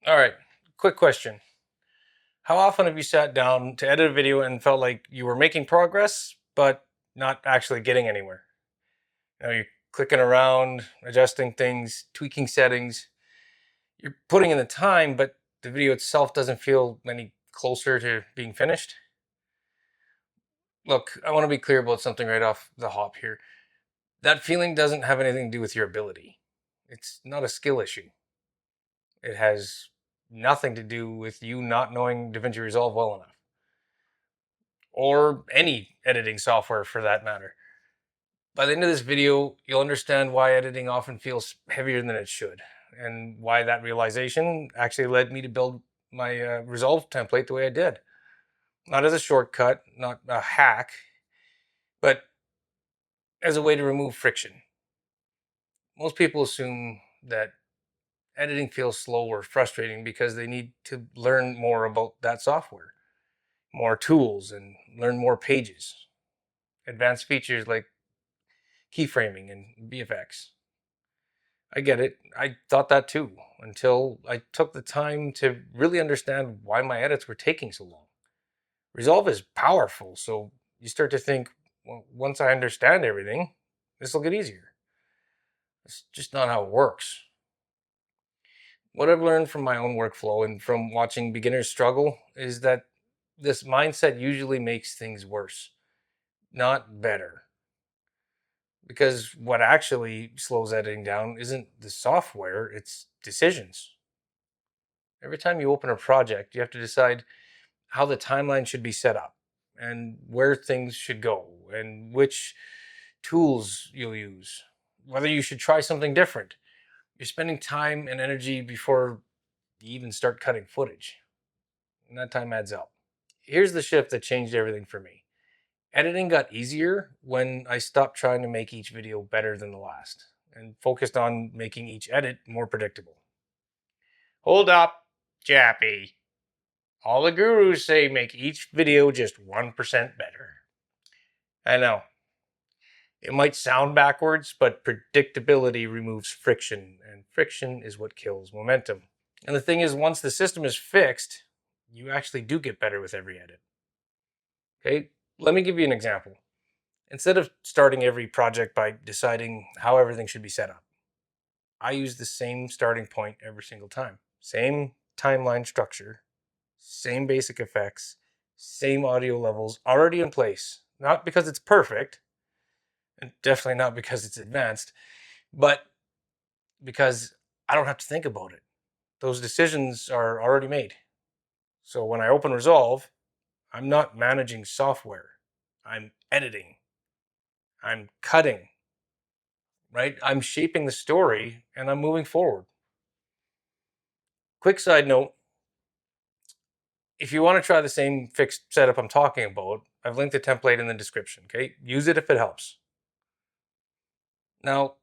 All right, quick question. How often have you sat down to edit a video and felt like you were making progress, but not actually getting anywhere? You're clicking around, adjusting things, tweaking settings. You're putting in the time, but the video itself doesn't feel any closer to being finished. Look, I want to be clear about something right off the hop here. That feeling doesn't have anything to do with your ability. It's not a skill issue. It has nothing to do with you not knowing DaVinci Resolve well enough, or any editing software for that matter. By the end of this video, you'll understand why editing often feels heavier than it should, and why that realization actually led me to build my Resolve template the way I did. Not as a shortcut, not a hack, but as a way to remove friction. Most people assume that editing feels slow or frustrating because they need to learn more about that software, more tools, and learn more pages, advanced features like keyframing and VFX. I get it. I thought that too, until I took the time to really understand why my edits were taking so long. Resolve is powerful, so you start to think, well, once I understand everything, this will get easier. It's just not how it works. What I've learned from my own workflow and from watching beginners struggle is that this mindset usually makes things worse, not better. Because what actually slows editing down isn't the software, it's decisions. Every time you open a project, you have to decide how the timeline should be set up and where things should go and which tools you'll use, whether you should try something different. You're spending time and energy before you even start cutting footage, and that time adds up. Here's the shift that changed everything for me. Editing got easier when I stopped trying to make each video better than the last and focused on making each edit more predictable. Hold up, Jappy. All the gurus say make each video just 1% better. I know. It might sound backwards, but predictability removes friction, and friction is what kills momentum. And the thing is, once the system is fixed, you actually do get better with every edit. Okay, let me give you an example. Instead of starting every project by deciding how everything should be set up, I use the same starting point every single time. Same timeline structure, same basic effects, same audio levels already in place. Not because it's perfect, and definitely not because it's advanced, but because I don't have to think about it. Those decisions are already made. So when I open Resolve, I'm not managing software. I'm editing. I'm cutting, right? I'm shaping the story and I'm moving forward. Quick side note, if you want to try the same fixed setup I'm talking about, I've linked the template in the description, okay? Use it if it helps. Now,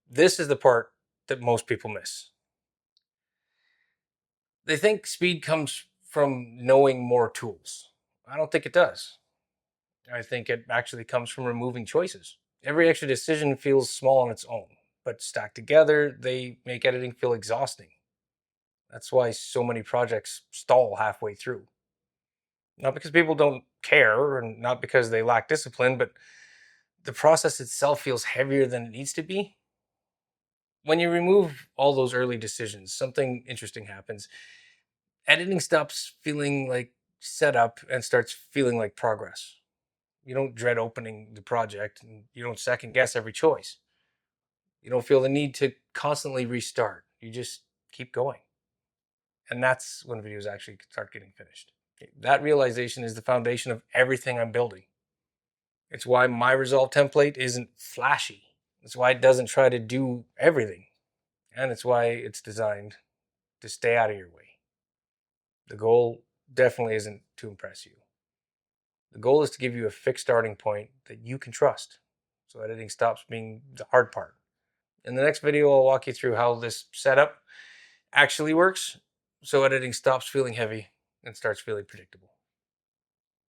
this is the part that most people miss. They think speed comes from knowing more tools. I don't think it does. I think it actually comes from removing choices. Every extra decision feels small on its own, but stacked together, they make editing feel exhausting. That's why so many projects stall halfway through. Not because people don't care and not because they lack discipline, but the process itself feels heavier than it needs to be. When you remove all those early decisions, something interesting happens. Editing stops feeling like setup and starts feeling like progress. You don't dread opening the project and you don't second guess every choice. You don't feel the need to constantly restart. You just keep going. And that's when videos actually start getting finished. That realization is the foundation of everything I'm building. It's why my Resolve template isn't flashy. It's why it doesn't try to do everything. And it's why it's designed to stay out of your way. The goal definitely isn't to impress you. The goal is to give you a fixed starting point that you can trust, so editing stops being the hard part. In the next video, I'll walk you through how this setup actually works, so editing stops feeling heavy and starts feeling predictable.